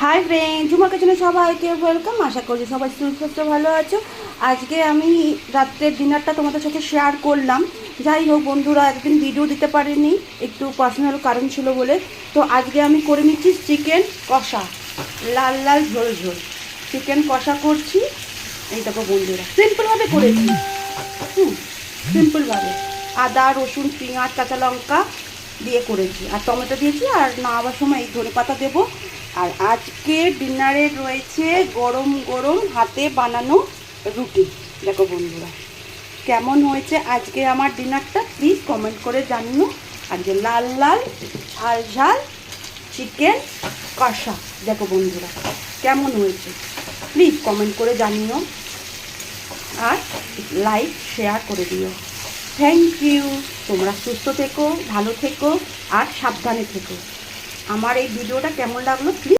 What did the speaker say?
Hi friend, ঝুমার কিচেনে সবাইকে welcome. আশা করছি সবাই সুস্থ ভালো আছো। আজকে আমি রাত্রের ডিনারটা তোমাদের সাথে শেয়ার করলাম। যাই হোক বন্ধুরা, একদিন ভিডিও দিতে পারিনি, একটু পার্সোনাল কারণ ছিল বলে। তো আজকে আমি করে নিচ্ছি চিকেন কষা, লাল লাল ঝোল ঝোল চিকেন কষা করছি। এই দেখো বন্ধুরা, সিম্পলভাবে করেছি। সিম্পলভাবে আদা রসুন পেঁয়াজ কাঁচা লঙ্কা দিয়ে করেছি, আর টমেটো দিয়েছি, আর নামাবার সময় এই ধনে পাতা দেবো। আর আজকে ডিনারে রয়েছে গরম গরম হাতে বানানো রুটি। দেখো বন্ধুরা, কেমন হয়েছে আজকে আমার ডিনারটা প্লিজ কমেন্ট করে জানিও। আজকে লাল লাল ঝাল ঝাল চিকেন কষা, দেখো বন্ধুরা কেমন হয়েছে প্লিজ কমেন্ট করে জানিও, আর লাইক শেয়ার করে দিও। Thank you. তোমরা সুস্থ থেকো, ভালো থেকো, আর সাবধানে থেকো। আমার এই ভিডিওটা কেমন লাগলো প্লিজ